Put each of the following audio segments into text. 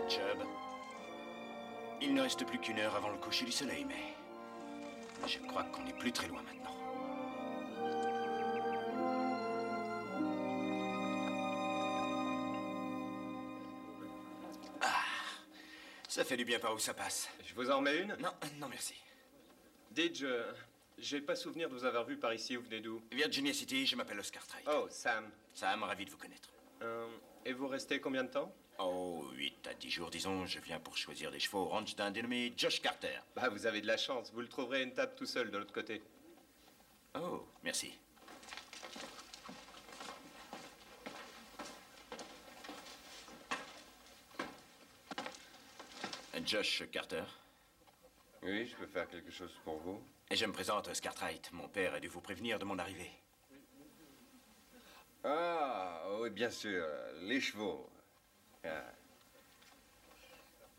Chubb. Il ne reste plus qu'1 heure avant le coucher du soleil, mais je crois qu'on n'est plus très loin maintenant. Ah, ça fait du bien par où ça passe. Je vous en remets une? Non, non merci. Didge, j'ai pas souvenir de vous avoir vu par ici. Vous venez d'où? Virginia City, je m'appelle Oscar Trite. Oh, Sam. Sam, ravi de vous connaître. Et vous restez combien de temps? Oh, 8 à 10 jours, disons. Je viens pour choisir des chevaux au ranch d'un dénommé Josh Carter. Bah, vous avez de la chance. Vous le trouverez à une table tout seul de l'autre côté. Oh, merci. Josh Carter. Oui, je peux faire quelque chose pour vous. Et je me présente, Oscar Trite. Mon père a dû vous prévenir de mon arrivée. Ah, oui, bien sûr, les chevaux. Ah.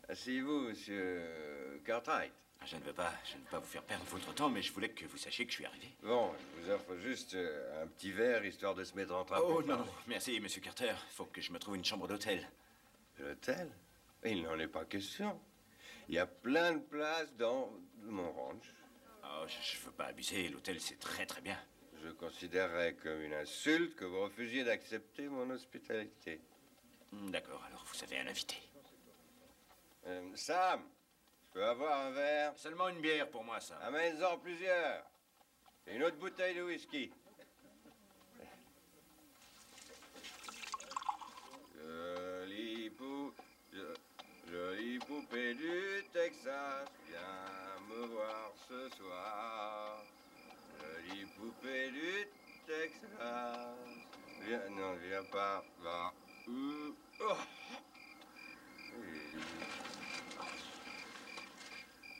Asseyez-vous, monsieur Cartwright. Je ne veux pas vous faire perdre votre temps, mais je voulais que vous sachiez que je suis arrivé. Bon, je vous offre juste un petit verre, histoire de se mettre en train. Oh, non, merci, monsieur Carter. Faut que je me trouve une chambre d'hôtel. L'hôtel? Il n'en est pas question. Il y a plein de places dans mon ranch. Oh, je veux pas abuser. L'hôtel, c'est très, très bien. Je considérerais comme une insulte que vous refusiez d'accepter mon hospitalité. D'accord, alors vous avez un invité. Sam, je peux avoir un verre? Seulement une bière pour moi, ça. Amène-en plusieurs. Et une autre bouteille de whisky. Jolie poupée du Texas, viens me voir ce soir. Jolie poupée du Texas, viens pas. Va. Oh.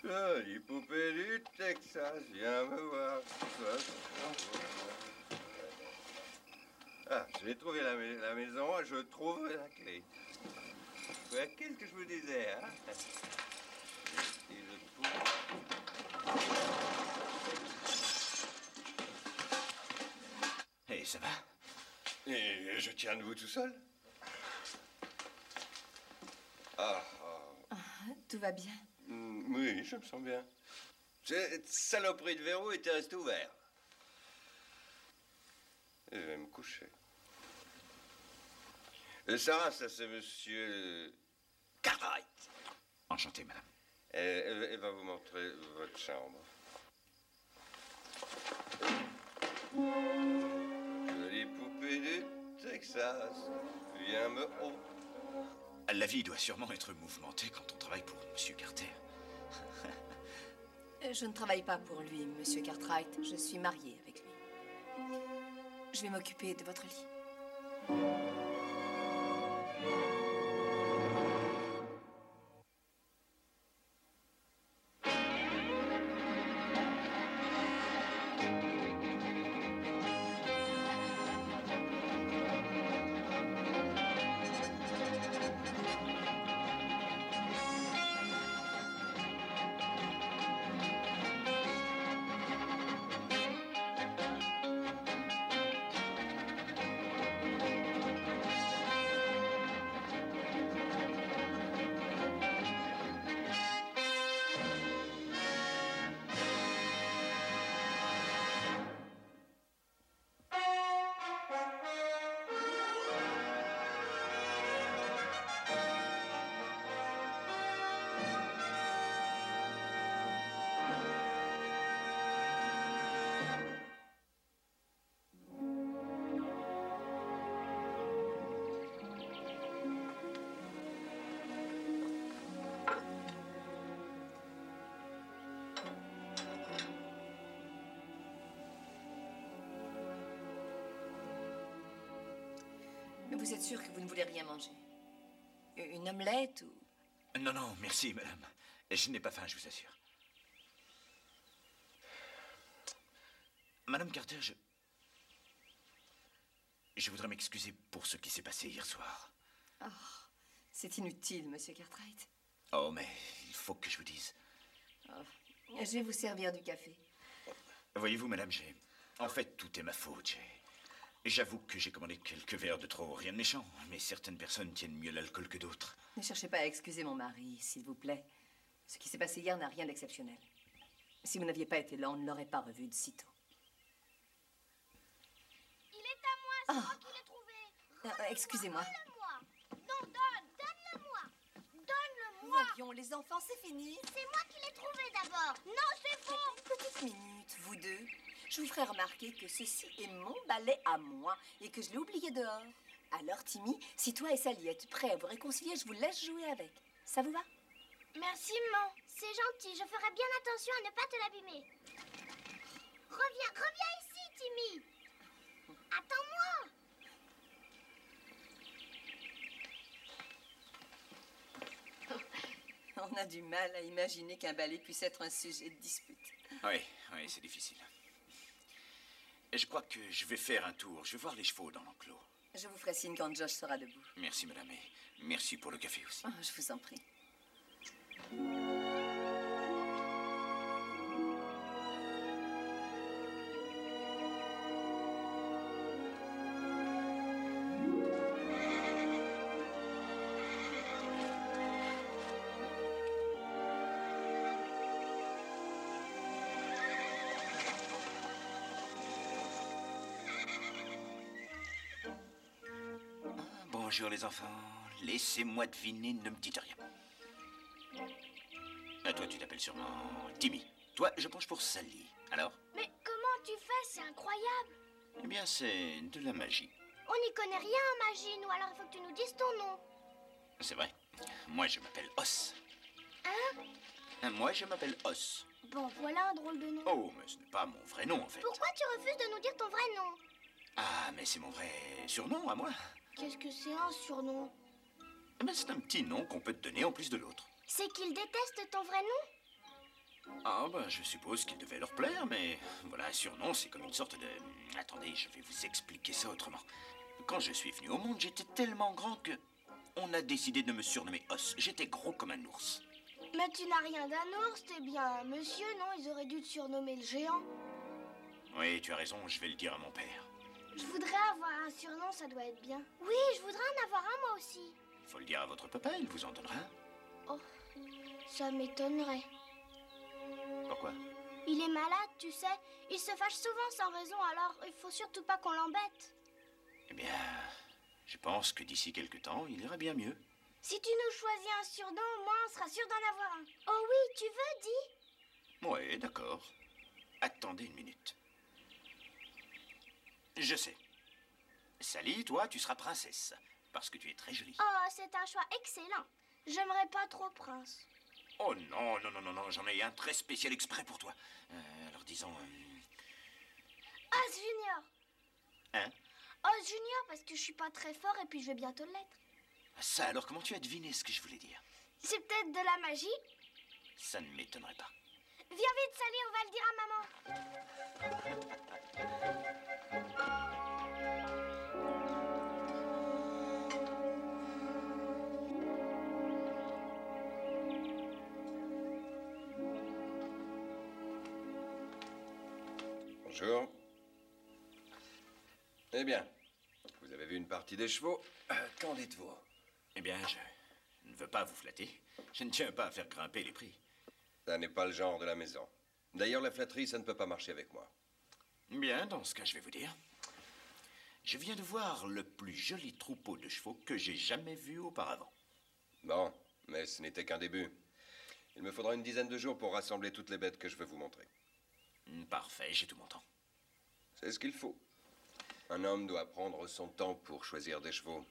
Jolie poupée du Texas, viens me voir ce soir. Ah, j'ai trouvé la maison, je trouverai la clé. Qu'est-ce que je vous disais, hein? Et je trouve... Hey, ça va? Et je tiens debout tout seul. Ah, tout va bien. Oui, je me sens bien. Cette saloperie de verrou était restée ouverte. Je vais me coucher. Sarah, ça c'est monsieur Cartwright. Enchanté, madame. Elle va vous montrer votre chambre. Jolie poupée du Texas, viens me... Oh. La vie doit sûrement être mouvementée quand on travaille pour monsieur Carter. Je ne travaille pas pour lui, monsieur Cartwright. Je suis mariée avec lui. Je vais m'occuper de votre lit. Vous êtes sûr que vous ne voulez rien manger? Une omelette ou... Non, non, merci, madame. Je n'ai pas faim, je vous assure. Madame Carter, je voudrais m'excuser pour ce qui s'est passé hier soir. Oh, c'est inutile, monsieur Cartwright. Oh, mais il faut que je vous dise. Oh, je vais vous servir du café. Voyez-vous, madame, En fait, tout est ma faute. J'avoue que j'ai commandé quelques verres de trop, rien de méchant. Mais certaines personnes tiennent mieux l'alcool que d'autres. Ne cherchez pas à excuser mon mari, s'il vous plaît. Ce qui s'est passé hier n'a rien d'exceptionnel. Si vous n'aviez pas été là, on ne l'aurait pas revu de sitôt. Il est à moi, c'est moi qui l'ai trouvé. Excusez-moi. Donne-le-moi. Non, donne-le-moi. Donne-le-moi. Voyons, les enfants, c'est fini. C'est moi qui l'ai trouvé d'abord. Non, c'est faux. Une petite minute, vous deux. Je vous ferai remarquer que ceci est mon balai à moi et que je l'ai oublié dehors. Alors, Timmy, si toi et Sally êtes prêts à vous réconcilier, je vous laisse jouer avec. Ça vous va? Merci, maman. C'est gentil. Je ferai bien attention à ne pas te l'abîmer. Reviens ici, Timmy. Attends-moi. On a du mal à imaginer qu'un balai puisse être un sujet de dispute. Oui, c'est difficile. Et je crois que je vais faire un tour. Je vais voir les chevaux dans l'enclos. Je vous ferai signe quand Josh sera debout. Merci, madame. Et merci pour le café aussi. Oh, je vous en prie. Bonjour les enfants. Laissez-moi deviner, ne me dites rien. Ah, toi, tu t'appelles sûrement Timmy. Toi, je penche pour Sally. Alors? Mais comment tu fais? C'est incroyable. Eh bien, c'est de la magie. On n'y connaît rien en magie, nous. Alors il faut que tu nous dises ton nom. C'est vrai. Moi, je m'appelle Os. Hein? Moi, je m'appelle Os. Bon, voilà un drôle de nom. Oh, mais ce n'est pas mon vrai nom, en fait. Pourquoi tu refuses de nous dire ton vrai nom? Ah, mais c'est mon vrai surnom à moi. Qu'est-ce que c'est un surnom? Eh ben, c'est un petit nom qu'on peut te donner en plus de l'autre. C'est qu'il déteste ton vrai nom? Ah, ben, je suppose qu'il devait leur plaire, mais voilà, un surnom, c'est comme une sorte de... Attendez, je vais vous expliquer ça autrement. Quand je suis venu au monde, j'étais tellement grand que... On a décidé de me surnommer Os. J'étais gros comme un ours. Mais tu n'as rien d'un ours, t'es bien un monsieur, non? Ils auraient dû te surnommer le géant. Oui, tu as raison, je vais le dire à mon père. Je voudrais avoir un surnom, ça doit être bien. Oui, je voudrais en avoir un moi aussi. Faut le dire à votre papa, il vous en donnera un. Oh, ça m'étonnerait. Pourquoi? Il est malade, tu sais. Il se fâche souvent sans raison, alors il faut surtout pas qu'on l'embête. Eh bien, je pense que d'ici quelque temps, il ira bien mieux. Si tu nous choisis un surnom, au moins on sera sûr d'en avoir un. Oh oui, tu veux, dis? Oui, d'accord. Attendez une minute. Je sais. Sally, toi, tu seras princesse. Parce que tu es très jolie. Oh, c'est un choix excellent. J'aimerais pas trop prince. Oh non, j'en ai un très spécial exprès pour toi. Alors disons... Oz Junior. Hein? Oz Junior, parce que je suis pas très fort et puis je vais bientôt l'être. Ça, alors comment tu as deviné ce que je voulais dire? C'est peut-être de la magie. Ça ne m'étonnerait pas. Viens vite, Sally, on va le dire à maman. Bonjour. Eh bien, vous avez vu une partie des chevaux. Qu'en dites-vous? Eh bien, je ne veux pas vous flatter. Je ne tiens pas à faire grimper les prix. Ça n'est pas le genre de la maison. D'ailleurs, la flatterie, ça ne peut pas marcher avec moi. Bien, dans ce cas, je vais vous dire. Je viens de voir le plus joli troupeau de chevaux que j'ai jamais vu auparavant. Bon, mais ce n'était qu'un début. Il me faudra une dizaine de jours pour rassembler toutes les bêtes que je veux vous montrer. Parfait, j'ai tout mon temps. C'est ce qu'il faut. Un homme doit prendre son temps pour choisir des chevaux.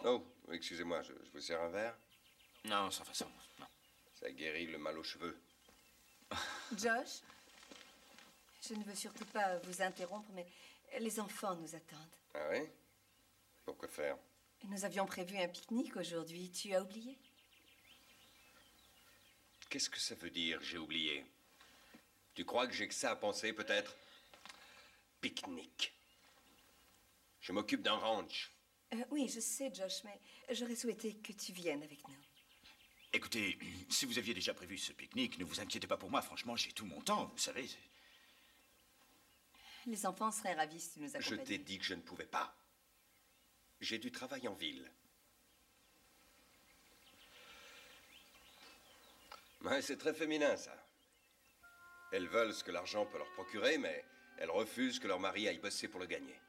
Oh, excusez-moi, je vous sers un verre? Non, sans façon, non. Ça guérit le mal aux cheveux. Josh, je ne veux surtout pas vous interrompre, mais les enfants nous attendent. Ah oui? Pourquoi faire? Nous avions prévu un pique-nique aujourd'hui. Tu as oublié? Qu'est-ce que ça veut dire, j'ai oublié? Tu crois que j'ai que ça à penser, peut-être? Pique-nique. Je m'occupe d'un ranch. Oui, je sais, Josh, mais j'aurais souhaité que tu viennes avec nous. Écoutez, si vous aviez déjà prévu ce pique-nique, ne vous inquiétez pas pour moi. Franchement, j'ai tout mon temps, vous savez. Les enfants seraient ravis si tu nous Je accompagnais. t'ai dit que je ne pouvais pas. J'ai du travail en ville. Ouais, c'est très féminin, ça. Elles veulent ce que l'argent peut leur procurer, mais elles refusent que leur mari aille bosser pour le gagner.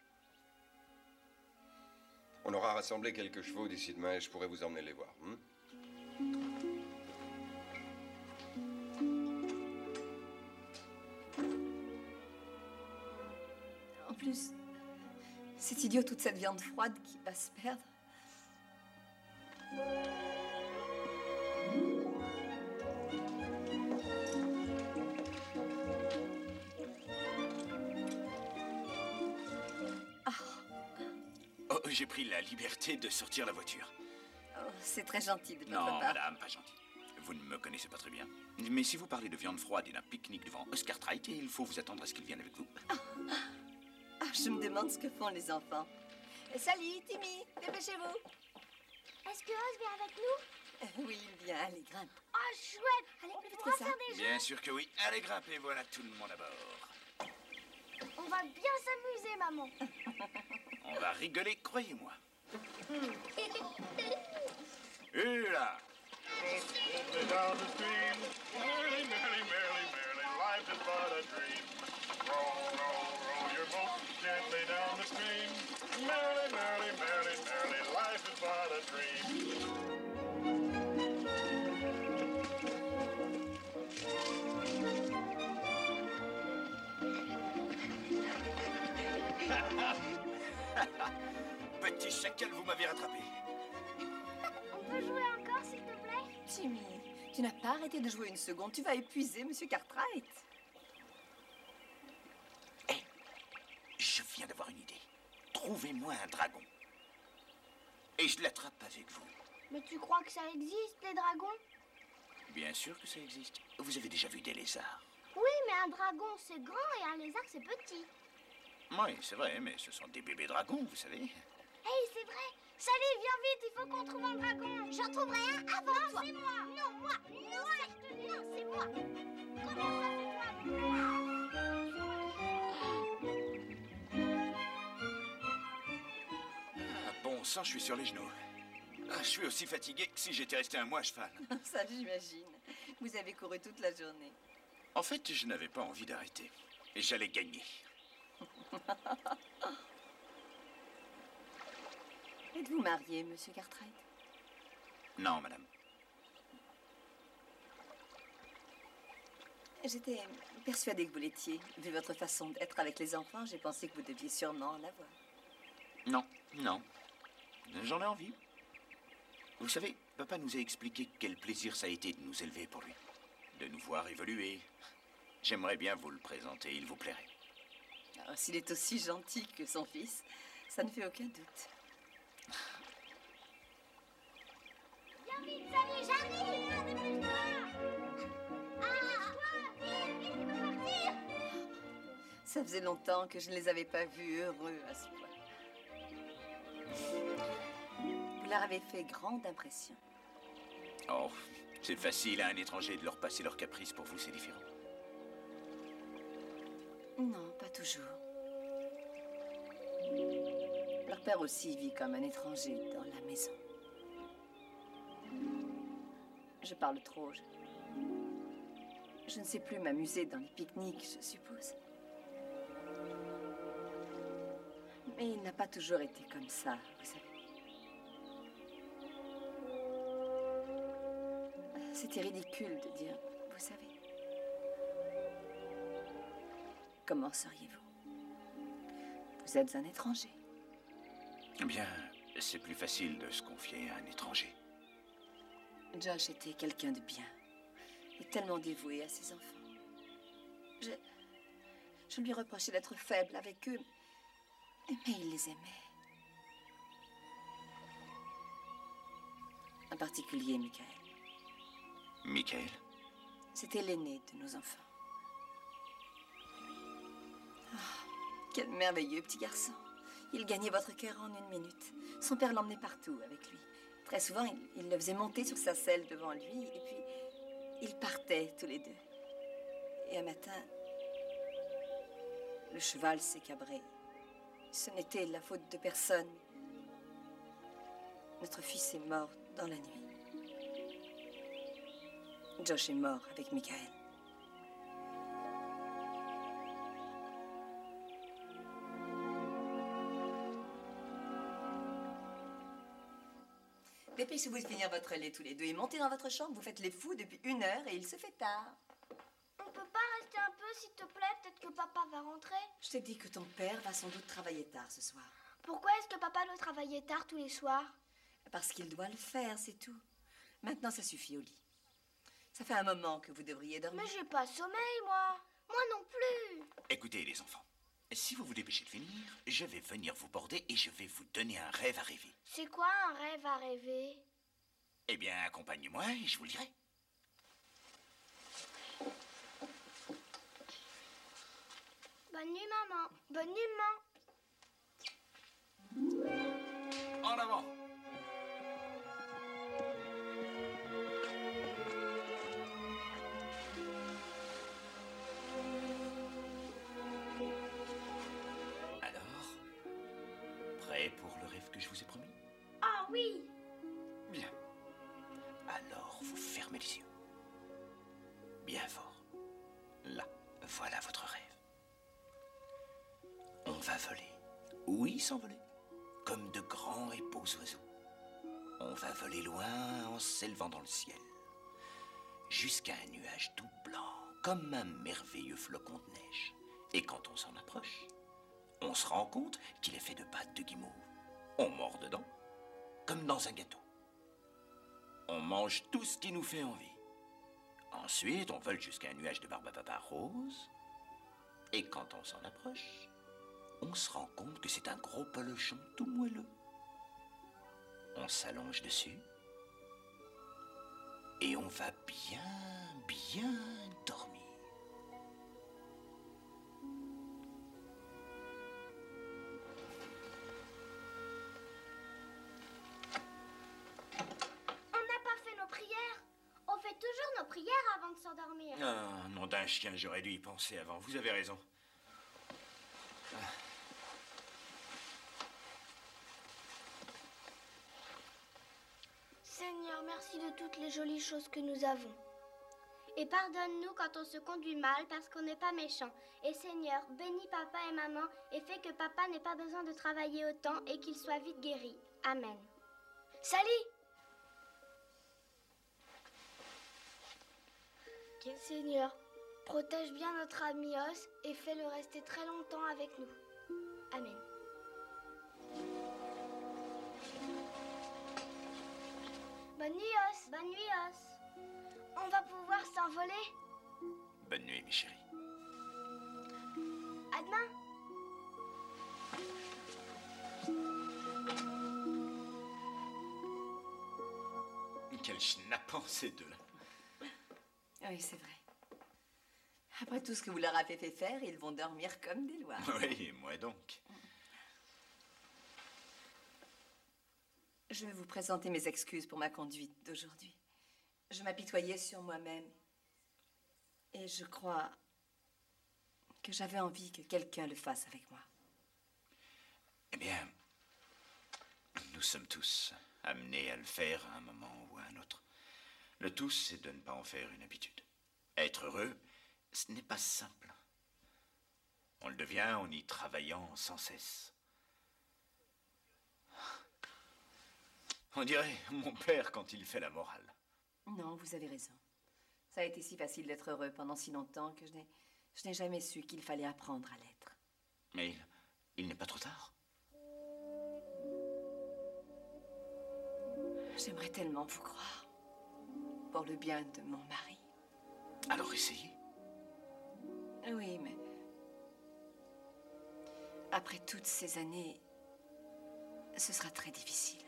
On aura rassemblé quelques chevaux d'ici demain et je pourrai vous emmener les voir. En plus, c'est idiot toute cette viande froide qui va se perdre. Oh, j'ai pris la liberté de sortir la voiture. Oh, c'est très gentil de votre Non, part. madame, pas gentil. Vous ne me connaissez pas très bien. Mais si vous parlez de viande froide et d'un pique-nique devant Oscar Trite, il faut vous attendre à ce qu'il vienne avec vous. Ah, je me demande ce que font les enfants. Salut, Timmy, dépêchez-vous. Est-ce que Oz vient avec nous? Oui, il vient, allez, grimpe. Oh, chouette! Allez, On plus vite pourra que ça. faire des jeux. Bien sûr que oui. Allez, grimpez, voilà tout le monde à bord. On va bien s'amuser, maman. On va rigoler, croyez-moi. Et là, Gently down the stream, merrily, merrily, merrily, merrily, life is but a dream. Row, row, row your boat gently down the stream. Merrily, merrily, merrily, merrily, life is but a dream. petit chacal, vous m'avez rattrapé. On peut jouer encore, s'il te plaît? Timmy, tu n'as pas arrêté de jouer une seconde. Tu vas épuiser Monsieur Cartwright. Je viens d'avoir une idée. Trouvez-moi un dragon. Et je l'attrape avec vous. Mais tu crois que ça existe, les dragons? Bien sûr que ça existe. Vous avez déjà vu des lézards. Oui, mais un dragon, c'est grand et un lézard, c'est petit. Oui, c'est vrai, mais ce sont des bébés dragons, vous savez. Hey, c'est vrai! Salut, viens vite, il faut qu'on trouve un dragon! J'en trouverai un avant toi! Non, c'est moi! Non, moi! Non, ça, je te dis, non, c'est moi! Comment ça, c'est toi? Ah, bon sang, je suis sur les genoux. Ah, je suis aussi fatigué que si j'étais resté un mois à cheval. Ça, j'imagine. Vous avez couru toute la journée. En fait, je n'avais pas envie d'arrêter. Et j'allais gagner. Êtes-vous marié, Monsieur Cartwright? Non, madame. J'étais persuadée que vous l'étiez. Vu votre façon d'être avec les enfants, j'ai pensé que vous deviez sûrement en avoir. Non, non. J'en ai envie. Vous savez, papa nous a expliqué quel plaisir ça a été de nous élever pour lui. De nous voir évoluer. J'aimerais bien vous le présenter, il vous plairait. Alors, s'il est aussi gentil que son fils, ça ne fait aucun doute. Viens vite, salut, j'arrive! Dépêche-toi! Ah! Vite, vite, il faut partir! Ça faisait longtemps que je ne les avais pas vus heureux à ce point. Vous leur avez fait grande impression. Oh, c'est facile à un étranger de leur passer leurs caprices. Pour vous, c'est différent. Non, pas toujours. Leur père aussi vit comme un étranger dans la maison. Je parle trop. Je ne sais plus m'amuser dans les pique-niques, je suppose. Mais il n'a pas toujours été comme ça, vous savez. C'était ridicule de dire, vous savez. Comment seriez-vous? Vous êtes un étranger. Eh bien, c'est plus facile de se confier à un étranger. Josh était quelqu'un de bien et tellement dévoué à ses enfants. Je lui reprochais d'être faible avec eux, mais il les aimait. En particulier Michael. Michael? C'était l'aîné de nos enfants. Ah, quel merveilleux petit garçon. Il gagnait votre cœur en 1 minute. Son père l'emmenait partout avec lui. Très souvent, il le faisait monter sur sa selle devant lui, et puis ils partaient tous les deux. Et un matin, Le cheval s'est cabré. Ce n'était la faute de personne. Notre fils est mort dans la nuit. Josh est mort avec Michael. Dépêchez-vous de finir votre lait tous les deux et montez dans votre chambre. Vous faites les fous depuis 1 heure et il se fait tard. On peut pas rester un peu, s'il te plaît? Peut-être que papa va rentrer. Je t'ai dit que ton père va sans doute travailler tard ce soir. Pourquoi est-ce que papa doit travailler tard tous les soirs? Parce qu'il doit le faire, c'est tout. Maintenant, ça suffit au lit. Ça fait un moment que vous devriez dormir. Mais j'ai pas sommeil, moi. Moi non plus. Écoutez, les enfants, si vous vous dépêchez de finir, je vais venir vous border et je vais vous donner un rêve à rêver. C'est quoi un rêve à rêver? Eh bien, accompagnez-moi et je vous le dirai. Bonne nuit, maman. Bonne nuit, maman. En avant! Alors, prêt pour le rêve que je vous ai promis? Ah oui. Bien. Alors, vous fermez les yeux. Bien fort. Là, voilà votre rêve. On va voler. Oui, s'envoler. Comme de grands et beaux oiseaux. On va voler loin en s'élevant dans le ciel. Jusqu'à un nuage tout blanc, comme un merveilleux flocon de neige. Et quand on s'en approche, on se rend compte qu'il est fait de pâte de guimauve. On mord dedans, comme dans un gâteau. On mange tout ce qui nous fait envie. Ensuite, on vole jusqu'à un nuage de barbe à papa rose. Et quand on s'en approche, on se rend compte que c'est un gros polochon tout moelleux. On s'allonge dessus. Et on va bien dormir. On n'a pas fait nos prières. On fait toujours nos prières avant de s'endormir. Ah, nom d'un chien, j'aurais dû y penser avant. Vous avez raison. Seigneur, merci de toutes les jolies choses que nous avons. Et pardonne-nous quand on se conduit mal parce qu'on n'est pas méchant. Et Seigneur, bénis papa et maman et fais que papa n'ait pas besoin de travailler autant et qu'il soit vite guéri. Amen. Sally! Seigneur, protège bien notre ami Os et fais-le rester très longtemps avec nous. Amen. Bonne nuit, Os. Bonne nuit, Os. On va pouvoir s'envoler. Bonne nuit, mes chéris. À demain. Quel schnappant, ces deux-là. Oui, c'est vrai. Après tout ce que vous leur avez fait faire, ils vont dormir comme des lois. Oui, et moi donc. Je vais vous présenter mes excuses pour ma conduite d'aujourd'hui. Je m'apitoyais sur moi-même. Et je crois que j'avais envie que quelqu'un le fasse avec moi. Eh bien, nous sommes tous amenés à le faire à un moment ou à un autre. Le tout, c'est de ne pas en faire une habitude. Être heureux, ce n'est pas simple. On le devient en y travaillant sans cesse. On dirait mon père quand il fait la morale. Non, vous avez raison. Ça a été si facile d'être heureux pendant si longtemps que je n'ai jamais su qu'il fallait apprendre à l'être. Mais il n'est pas trop tard. J'aimerais tellement vous croire. Pour le bien de mon mari. Alors essayez. Oui, mais... après toutes ces années, ce sera très difficile.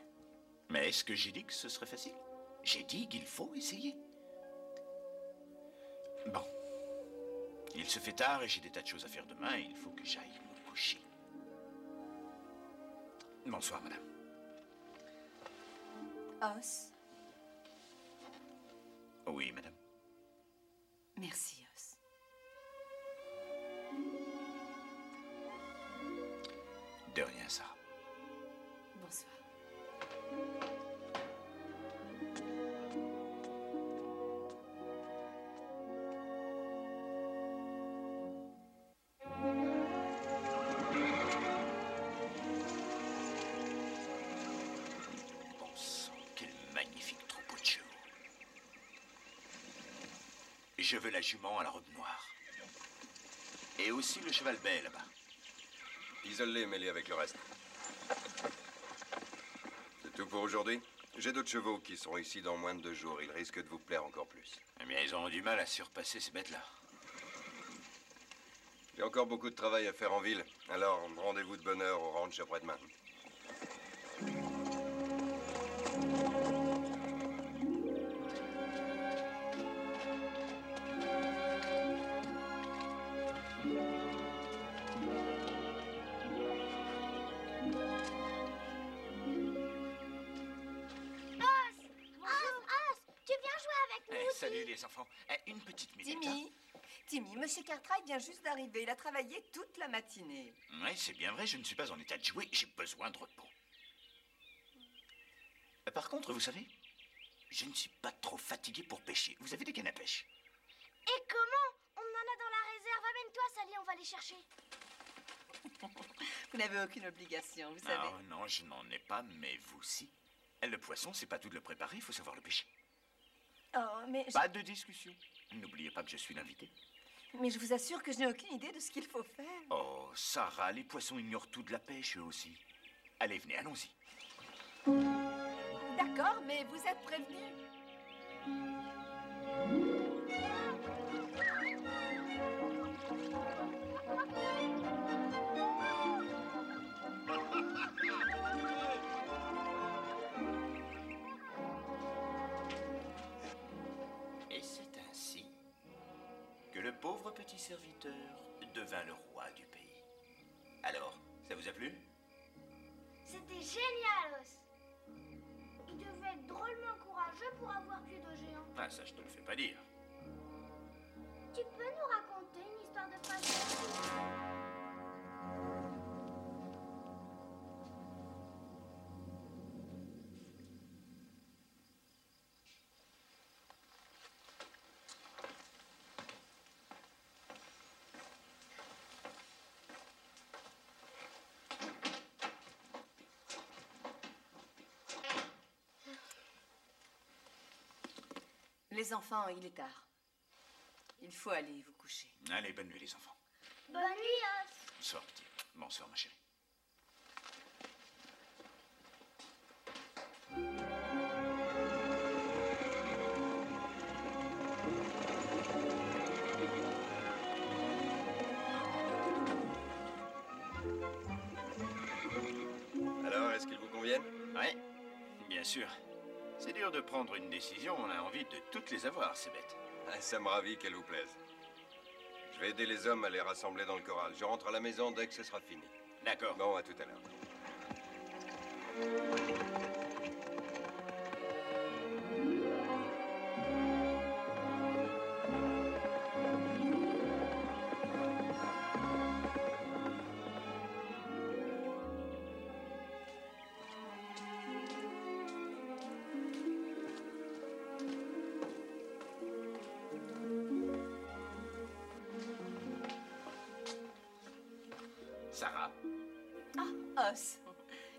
Mais est-ce que j'ai dit que ce serait facile? J'ai dit qu'il faut essayer. Bon. Il se fait tard et j'ai des tas de choses à faire demain et il faut que j'aille me coucher. Bonsoir, madame. Os, Oui, madame. merci, Os. Je veux la jument à la robe noire. Et aussi le cheval bai, là-bas. Isole-les et mets-les avec le reste. C'est tout pour aujourd'hui. J'ai d'autres chevaux qui seront ici dans moins de 2 jours. Ils risquent de vous plaire encore plus. Eh bien, ils auront du mal à surpasser ces bêtes-là. J'ai encore beaucoup de travail à faire en ville. Alors, rendez-vous de bonne heure au ranch après-demain. Tu viens jouer avec nous? Salut les enfants. Une petite minute. Timmy, Monsieur Cartwright vient juste d'arriver. Il a travaillé toute la matinée. Oui, c'est bien vrai, je ne suis pas en état de jouer. J'ai besoin de repos. Par contre, vous savez, je ne suis pas trop fatigué pour pêcher. Vous avez des cannes à pêche? Et comment? On en a dans la réserve. Amène-toi, Sally, on va les chercher. Vous n'avez aucune obligation, vous savez. Non, je n'en ai pas, mais vous si. Le poisson, c'est pas tout de le préparer, il faut savoir le pêcher. Oh, mais Pas de discussion. N'oubliez pas que je suis l'invité. mais je vous assure que je n'ai aucune idée de ce qu'il faut faire. Oh, Sarah, les poissons ignorent tout de la pêche, eux aussi. Allez, venez, allons-y. D'accord, mais vous êtes prévenus. Et c'est ainsi que le pauvre petit serviteur devint le roi du pays. Alors, ça vous a plu? C'était génial, Os. Il devait être drôlement courageux pour avoir tué de géants. Ah, ça, je te le fais pas dire. Tu peux nous raconter une histoire de princesse? Les enfants, il est tard. Il faut aller vous coucher. Allez, bonne nuit, les enfants. Bonne nuit, Os. Bonsoir, petit. Bonsoir, ma chérie. Alors, est-ce qu'ils vous conviennent? Oui, bien sûr. C'est dur de prendre une décision, on a envie de toutes les avoir, ces bêtes. Ah, ça me ravit qu'elles vous plaisent. Je vais aider les hommes à les rassembler dans le corral. Je rentre à la maison dès que ce sera fini. D'accord. Bon, à tout à l'heure. Sarah, Os,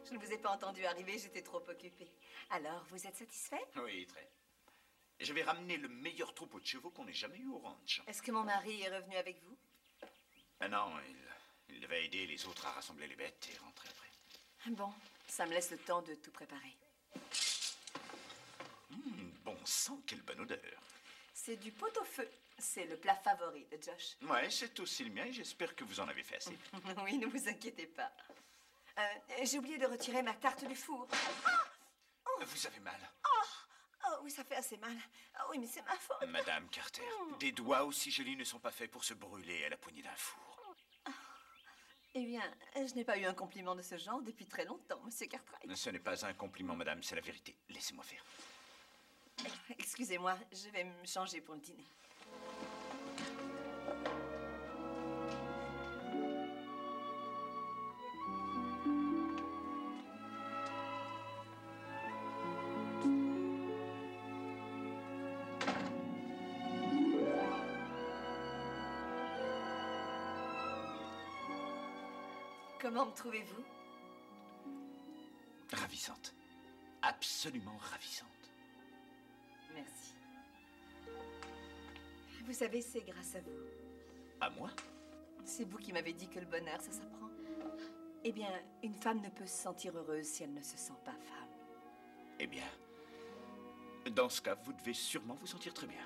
je ne vous ai pas entendu arriver, j'étais trop occupée. Alors, vous êtes satisfait? oui, très. Je vais ramener le meilleur troupeau de chevaux qu'on ait jamais eu au ranch. Est-ce que mon mari est revenu avec vous? Ah non, il devait aider les autres à rassembler les bêtes et rentrer après. Bon, ça me laisse le temps de tout préparer. Bon sang, quelle bonne odeur. C'est du pot-au-feu. C'est le plat favori de Josh. Ouais, c'est aussi le mien et j'espère que vous en avez fait assez. Oui, ne vous inquiétez pas. J'ai oublié de retirer ma tarte du four. Vous avez mal. Oh oui, ça fait assez mal. Ah oui, mais c'est ma faute. Madame Carter, des doigts aussi jolis ne sont pas faits pour se brûler à la poignée d'un four. Eh bien, je n'ai pas eu un compliment de ce genre depuis très longtemps, Monsieur Cartwright. Ce n'est pas un compliment, madame, c'est la vérité. Laissez-moi faire. Excusez-moi, je vais me changer pour le dîner. Comment me trouvez-vous? Ravissante. Absolument ravissante. Merci. Vous savez, c'est grâce à vous. À moi? C'est vous qui m'avez dit que le bonheur, ça s'apprend. Eh bien, une femme ne peut se sentir heureuse si elle ne se sent pas femme. Eh bien, dans ce cas, vous devez sûrement vous sentir très bien.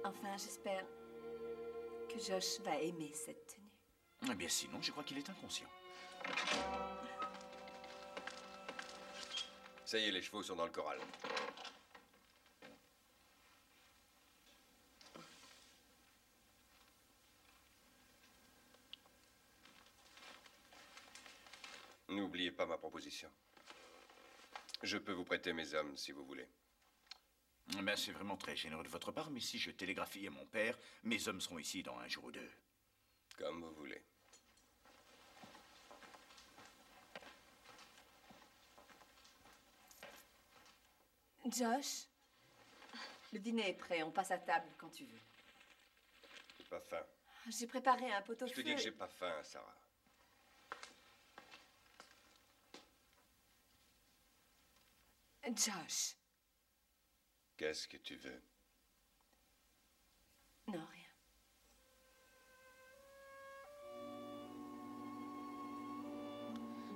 Enfin, j'espère que Josh va aimer cette tenue. Eh bien, sinon, je crois qu'il est inconscient. Ça y est, les chevaux sont dans le corral. N'oubliez pas ma proposition. Je peux vous prêter mes hommes si vous voulez. Ben, c'est vraiment très généreux de votre part, mais si je télégraphie à mon père, mes hommes seront ici dans un jour ou deux. Comme vous voulez. Josh, le dîner est prêt. On passe à table quand tu veux. J'ai pas faim. J'ai préparé un pot au Je te feu. dis que j'ai pas faim, Sarah. Josh. Qu'est-ce que tu veux? Non, rien.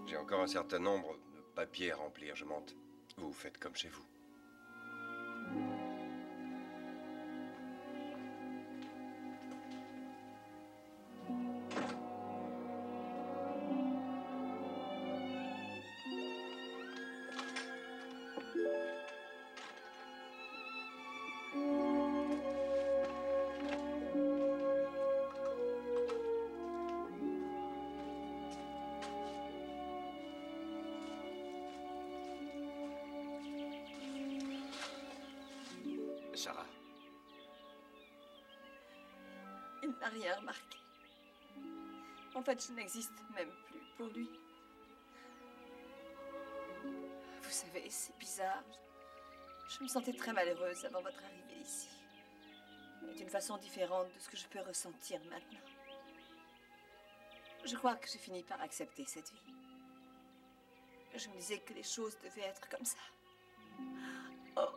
J'ai encore un certain nombre de papiers à remplir, je monte. Vous faites comme chez vous. Sarah, Il n'a rien remarqué. En fait, je n'existe même plus pour lui. Vous savez, c'est bizarre. Je me sentais très malheureuse avant votre arrivée ici. Mais d'une façon différente de ce que je peux ressentir maintenant. Je crois que j'ai fini par accepter cette vie. Je me disais que les choses devaient être comme ça. Oh,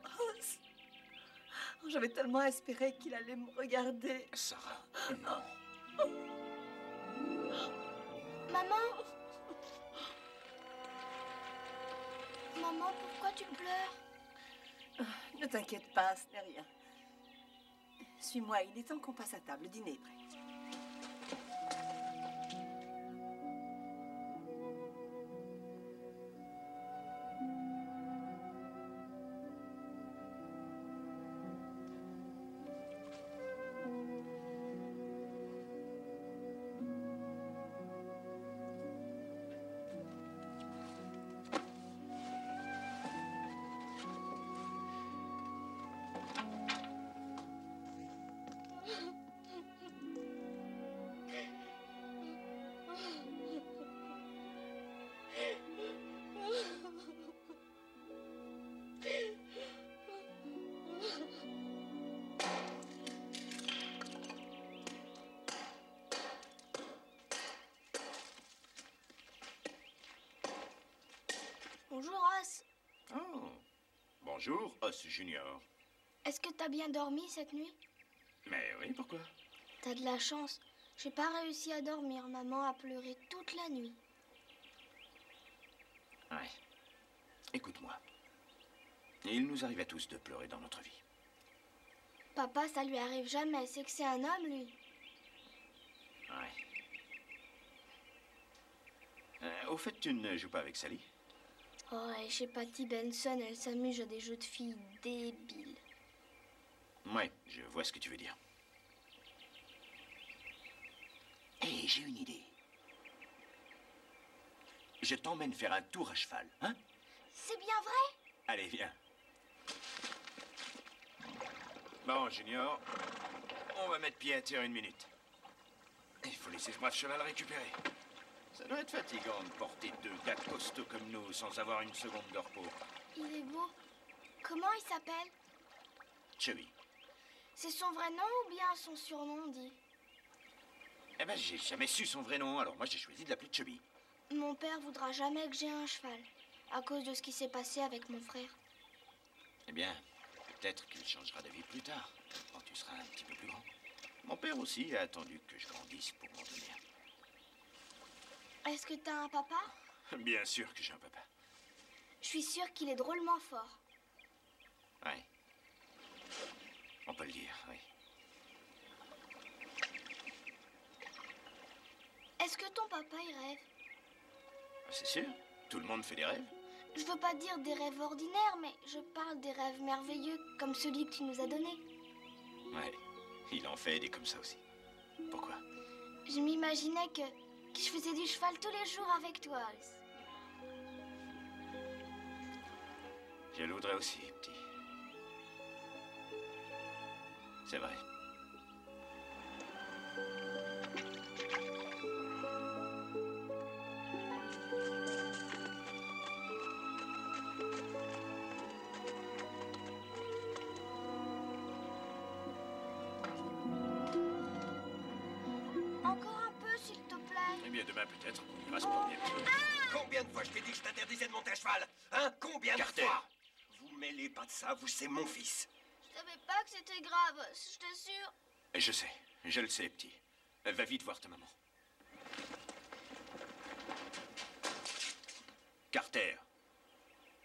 j'avais tellement espéré qu'il allait me regarder. Sarah, non. Maman? Maman, pourquoi tu pleures? Ne t'inquiète pas, ce n'est rien. Suis-moi, il est temps qu'on passe à table. Le dîner est prêt. Bonjour, Os. Oh. Bonjour, Os Junior. Est-ce que t'as bien dormi cette nuit? Mais oui, pourquoi? T'as de la chance. J'ai pas réussi à dormir. Maman a pleuré toute la nuit. Ouais. Écoute-moi. Il nous arrive à tous de pleurer dans notre vie. Papa, ça lui arrive jamais. C'est que c'est un homme, lui. Ouais. Au fait, tu ne joues pas avec Sally? Oh, et chez Patty Benson, elle s'amuse à des jeux de filles débiles. Ouais, je vois ce que tu veux dire. Hé, j'ai une idée. Je t'emmène faire un tour à cheval, hein? C'est bien vrai? Allez, viens. Bon, Junior, on va mettre pied à terre une minute. Il faut laisser ce brave cheval récupérer. Ça doit être fatigant de porter deux gars costauds comme nous sans avoir une seconde de repos. Il est beau. Comment il s'appelle? Chubby. C'est son vrai nom ou bien son surnom, dit? Eh ben, j'ai jamais su son vrai nom, alors moi j'ai choisi de l'appeler Chubby. Mon père voudra jamais que j'ai un cheval, à cause de ce qui s'est passé avec mon frère. Eh bien, Peut-être qu'il changera d'avis plus tard, quand tu seras un petit peu plus grand. Mon père aussi a attendu que je grandisse pour m'en donner Est-ce que t'as un papa? un. Bien sûr que j'ai un papa. Je suis sûre qu'il est drôlement fort. Oui. On peut le dire, oui. Est-ce que ton papa y rêve? C'est sûr, tout le monde fait des rêves. Je veux pas dire des rêves ordinaires, mais je parle des rêves merveilleux, comme celui que tu nous as donné. Ouais, il en fait des comme ça aussi. Pourquoi? Je m'imaginais que je faisais du cheval tous les jours avec toi, Alice. Je le voudrais aussi, petit. C'est vrai. Encore un peu, s'il te plaît. Eh bien, demain, peut-être, on ira se promener. Combien de fois je t'ai dit que je t'interdisais de monter à cheval? Hein? Combien Carter. de fois? Vous mêlez pas de ça, vous, c'est mon fils. Je savais pas que c'était grave, je t'assure. Je sais, je le sais, petit. Va vite voir ta maman. Carter,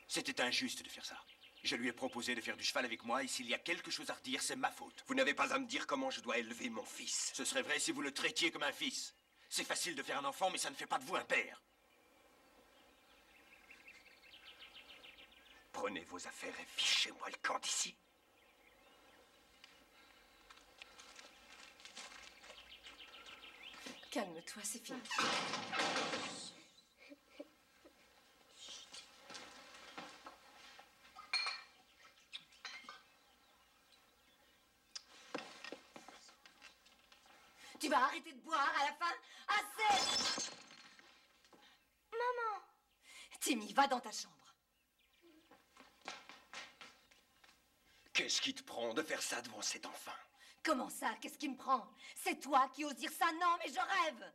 c'était injuste de faire ça. Je lui ai proposé de faire du cheval avec moi et s'il y a quelque chose à redire, c'est ma faute. Vous n'avez pas à me dire comment je dois élever mon fils. Ce serait vrai si vous le traitiez comme un fils. C'est facile de faire un enfant, mais ça ne fait pas de vous un père. Prenez vos affaires et fichez-moi le camp d'ici. Calme-toi, c'est fini. Tu vas arrêter de boire à la fin? Assez! Maman! Timmy, va dans ta chambre. Qu'est-ce qui te prend de faire ça devant cet enfant? Comment ça? Qu'est-ce qui me prend? C'est toi qui oses dire ça? Non, mais je rêve!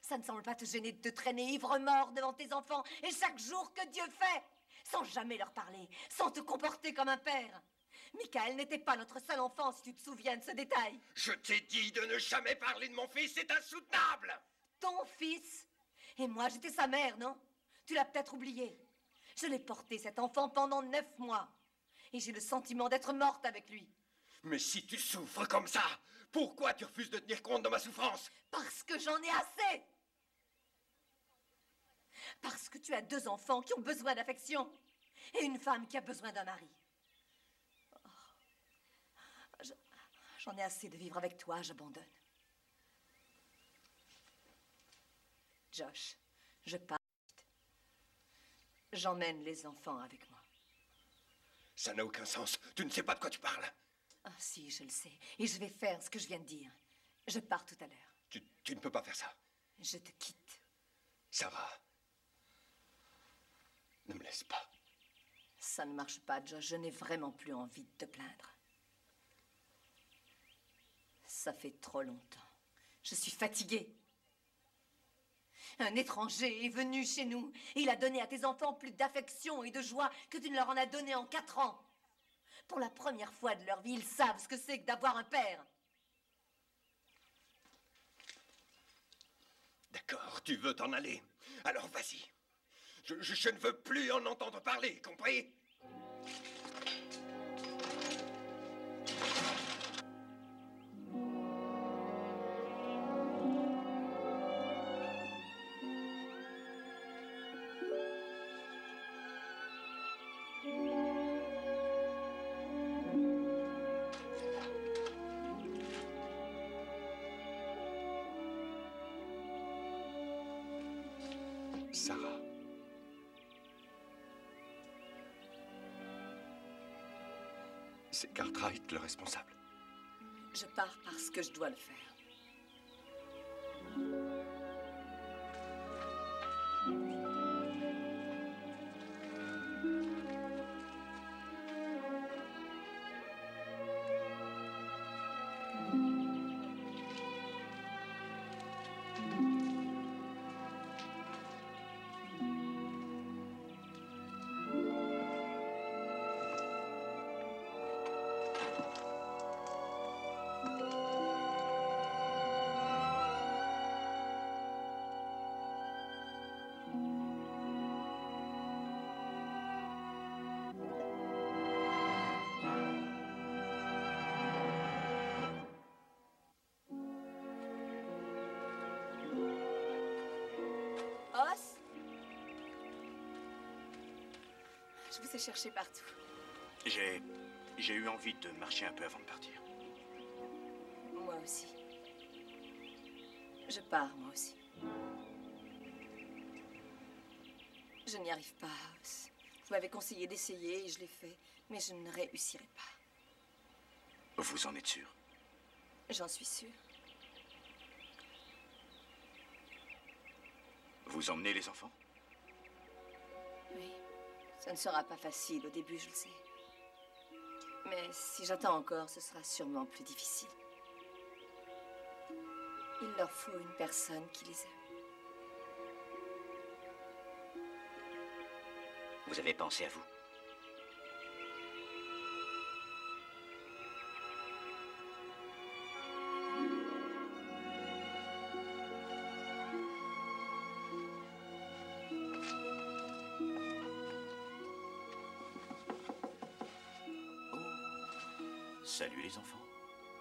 Ça ne semble pas te gêner de te traîner ivre-mort devant tes enfants et chaque jour que Dieu fait, sans jamais leur parler, sans te comporter comme un père. Michael n'était pas notre seul enfant, si tu te souviens de ce détail. Je t'ai dit de ne jamais parler de mon fils, c'est insoutenable! Ton fils? Et moi, j'étais sa mère, non? Tu l'as peut-être oublié. Je l'ai porté, cet enfant, pendant 9 mois. Et j'ai le sentiment d'être morte avec lui. Mais si tu souffres comme ça, pourquoi tu refuses de tenir compte de ma souffrance? Parce que j'en ai assez! Parce que tu as 2 enfants qui ont besoin d'affection. Et une femme qui a besoin d'un mari. Oh. J'en ai assez de vivre avec toi, j'abandonne. Josh, je pars. J'emmène les enfants avec moi. Ça n'a aucun sens. Tu ne sais pas de quoi tu parles. Ah si, je le sais. Et je vais faire ce que je viens de dire. Je pars tout à l'heure. Tu ne peux pas faire ça. Je te quitte. Sarah. Ne me laisse pas. Ça ne marche pas, Josh. Je n'ai vraiment plus envie de te plaindre. Ça fait trop longtemps. Je suis fatiguée. Un étranger est venu chez nous et il a donné à tes enfants plus d'affection et de joie que tu ne leur en as donné en 4 ans. Pour la première fois de leur vie, ils savent ce que c'est que d'avoir un père. D'accord, tu veux t'en aller. Alors vas-y. Je ne veux plus en entendre parler, compris? Sarah. C'est Cartwright le responsable. Je pars parce que je dois le faire. Je vous ai cherché partout. J'ai eu envie de marcher un peu avant de partir. Moi aussi. Je pars, moi aussi. Je n'y arrive pas, House. Vous m'avez conseillé d'essayer et je l'ai fait, mais je ne réussirai pas. Vous en êtes sûr? J'en suis sûre. Vous emmenez les enfants? Oui. Ça ne sera pas facile au début, je le sais. Mais si j'attends encore, ce sera sûrement plus difficile. Il leur faut une personne qui les aime. Vous avez pensé à vous? Oh. Salut les enfants.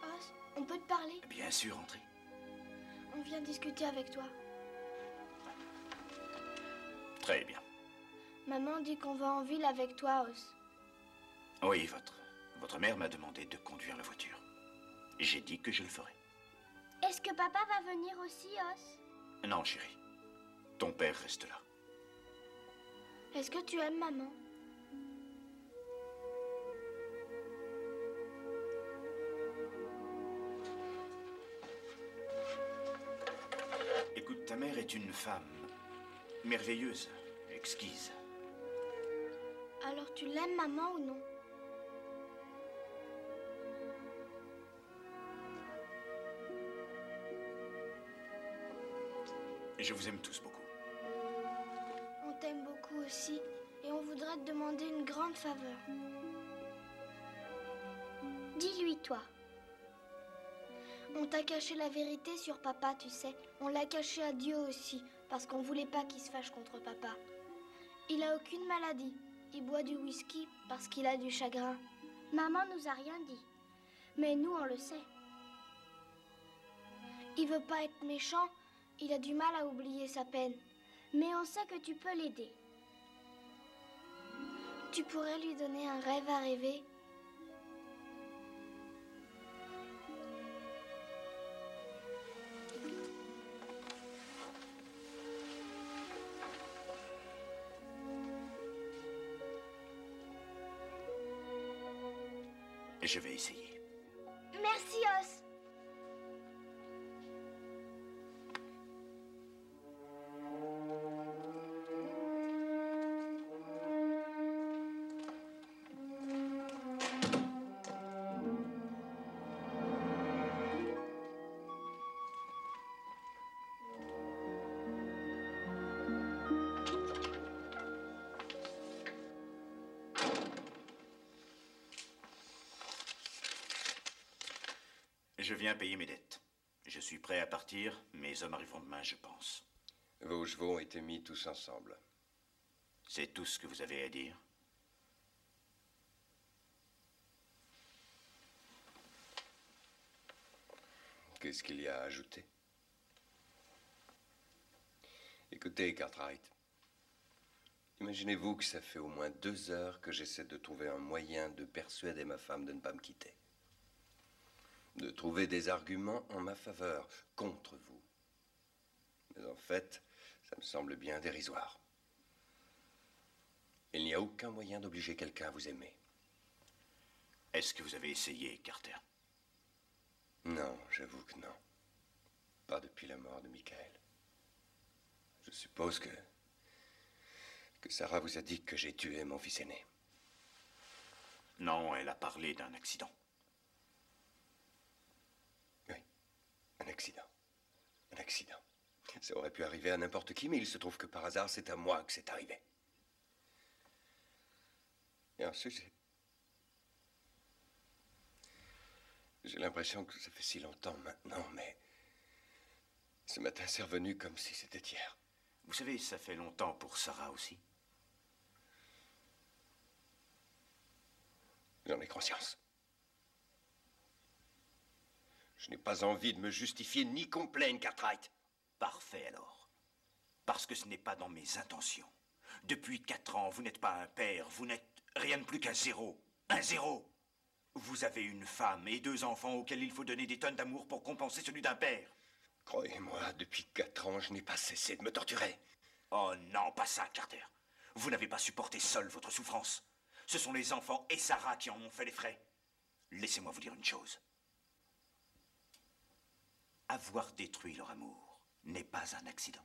Os, on peut te parler? Bien sûr, entrez. On vient discuter avec toi. Très bien. Maman dit qu'on va en ville avec toi, Os. Oui, votre mère m'a demandé de conduire la voiture. J'ai dit que je le ferais. Est-ce que papa va venir aussi, Os? Non, chérie. Ton père reste là. Est-ce que tu aimes maman? Écoute, ta mère est une femme merveilleuse, exquise. Alors tu l'aimes, maman, ou non? Je vous aime tous beaucoup. On t'aime beaucoup aussi, et on voudrait te demander une grande faveur. Dis-lui, toi. On t'a caché la vérité sur papa, tu sais. On l'a caché à Dieu aussi, parce qu'on voulait pas qu'il se fâche contre papa. Il a aucune maladie. Il boit du whisky parce qu'il a du chagrin. Maman nous a rien dit, mais nous on le sait. Il veut pas être méchant, il a du mal à oublier sa peine. Mais on sait que tu peux l'aider. Tu pourrais lui donner un rêve à rêver. Je vais essayer. Merci, Os. Je viens payer mes dettes. Je suis prêt à partir. Mes hommes arriveront demain, je pense. Vos chevaux ont été mis tous ensemble. C'est tout ce que vous avez à dire? Qu'est-ce qu'il y a à ajouter? Écoutez, Cartwright. Imaginez-vous que ça fait au moins 2 heures que j'essaie de trouver un moyen de persuader ma femme de ne pas me quitter. De trouver des arguments en ma faveur, contre vous. Mais en fait, ça me semble bien dérisoire. Il n'y a aucun moyen d'obliger quelqu'un à vous aimer. Est-ce que vous avez essayé, Carter? Non, j'avoue que non. Pas depuis la mort de Michael. Je suppose que Sarah vous a dit que j'ai tué mon fils aîné. Non, elle a parlé d'un accident. Oui, un accident. Un accident. Ça aurait pu arriver à n'importe qui, mais il se trouve que par hasard, c'est à moi que c'est arrivé. Et ensuite, j'ai l'impression que ça fait si longtemps maintenant, mais ce matin, c'est revenu comme si c'était hier. Vous savez, ça fait longtemps pour Sarah aussi. J'en ai conscience. Je n'ai pas envie de me justifier ni qu'on plaigne, Cartwright. Parfait alors. Parce que ce n'est pas dans mes intentions. Depuis 4 ans, vous n'êtes pas un père, vous n'êtes rien de plus qu'un zéro. Un zéro. Vous avez une femme et 2 enfants auxquels il faut donner des tonnes d'amour pour compenser celui d'un père. Croyez-moi, depuis 4 ans, je n'ai pas cessé de me torturer. Oh non, pas ça, Carter. Vous n'avez pas supporté seul votre souffrance. Ce sont les enfants et Sarah qui en ont fait les frais. Laissez-moi vous dire une chose. Avoir détruit leur amour n'est pas un accident.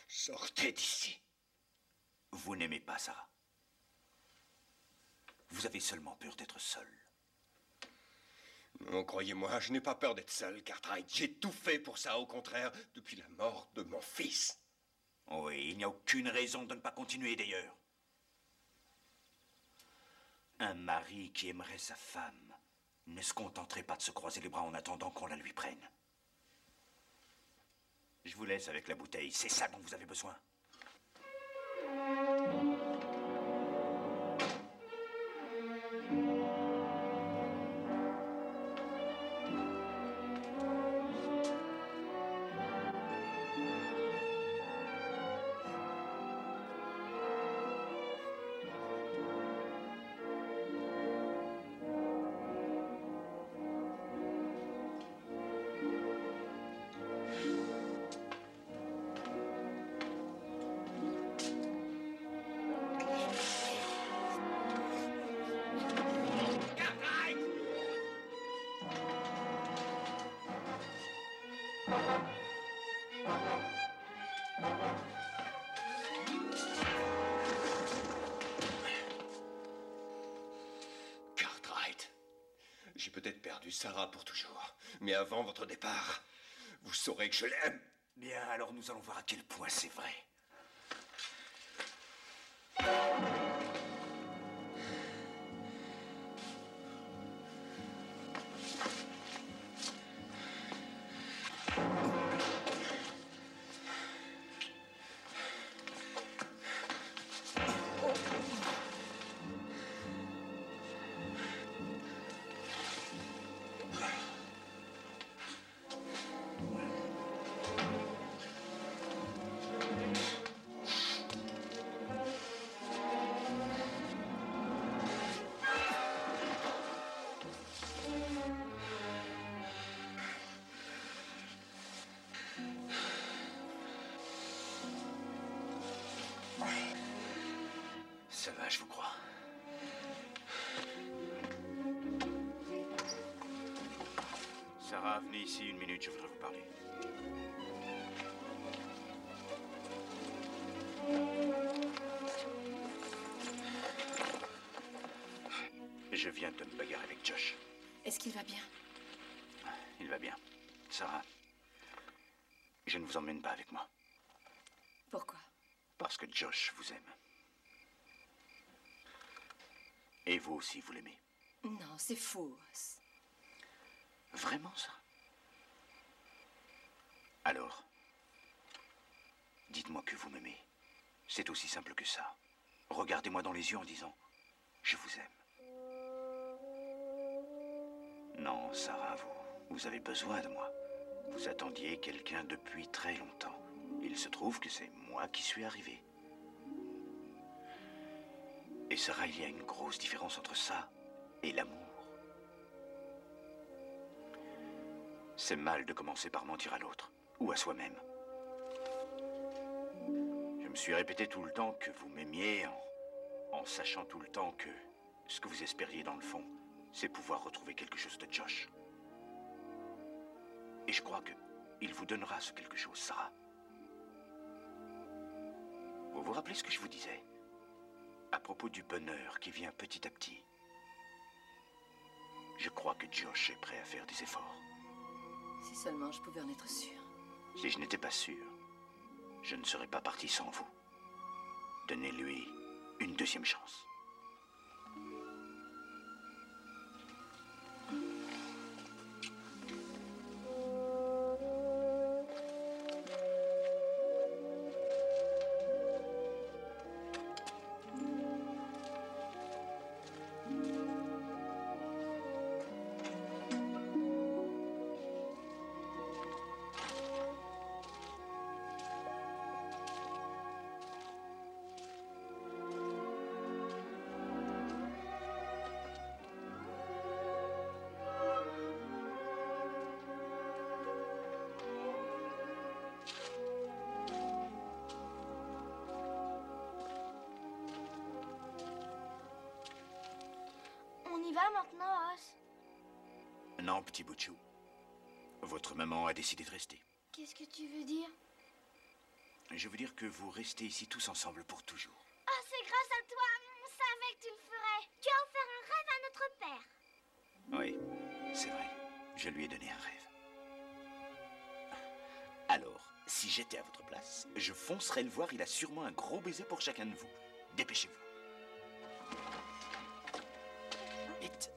Sortez d'ici. Vous n'aimez pas Sarah. Vous avez seulement peur d'être seul. Non, croyez-moi, je n'ai pas peur d'être seul, Cartwright. J'ai tout fait pour ça, au contraire, depuis la mort de mon fils. Oui, il n'y a aucune raison de ne pas continuer d'ailleurs. Un mari qui aimerait sa femme ne se contenterait pas de se croiser les bras en attendant qu'on la lui prenne. Je vous laisse avec la bouteille, c'est ça dont vous avez besoin. Cartwright, j'ai peut-être perdu Sarah pour toujours, mais avant votre départ, vous saurez que je l'aime. Bien, alors nous allons voir à quel point c'est vrai. Ça va, je vous crois. Sarah, venez ici 1 minute, je voudrais vous parler. Je viens de me bagarrer avec Josh. Est-ce qu'il va bien? Il va bien. Sarah, je ne vous emmène pas avec moi. Pourquoi? Parce que Josh vous aime. Et vous aussi, vous l'aimez. Non, c'est faux. Vraiment, ça? Alors, dites-moi que vous m'aimez. C'est aussi simple que ça. Regardez-moi dans les yeux en disant « Je vous aime ». Non, Sarah, vous avez besoin de moi. Vous attendiez quelqu'un depuis très longtemps. Il se trouve que c'est moi qui suis arrivé. Et Sarah, il y a une grosse différence entre ça et l'amour. C'est mal de commencer par mentir à l'autre, ou à soi-même. Je me suis répété tout le temps que vous m'aimiez en sachant tout le temps que ce que vous espériez dans le fond, c'est pouvoir retrouver quelque chose de Josh. Et je crois que il vous donnera ce quelque chose, Sarah. Vous vous rappelez ce que je vous disais à propos du bonheur qui vient petit à petit? Je crois que Josh est prêt à faire des efforts. Si seulement je pouvais en être sûre. Si je n'étais pas sûr, je ne serais pas parti sans vous. Donnez-lui une 2e chance. maintenant, Os? Non, petit bout de chou. Votre maman a décidé de rester. Qu'est-ce que tu veux dire? Je veux dire que vous restez ici tous ensemble pour toujours. Oh, c'est grâce à toi. On savait que tu le ferais. Tu as offert un rêve à notre père. Oui, c'est vrai. Je lui ai donné un rêve. Alors, si j'étais à votre place, je foncerais le voir. Il a sûrement un gros baiser pour chacun de vous. Dépêchez-vous. Vite.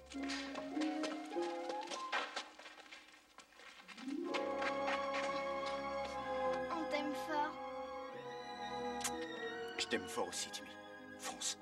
On t'aime fort. Je t'aime fort aussi, Timmy. Fonce.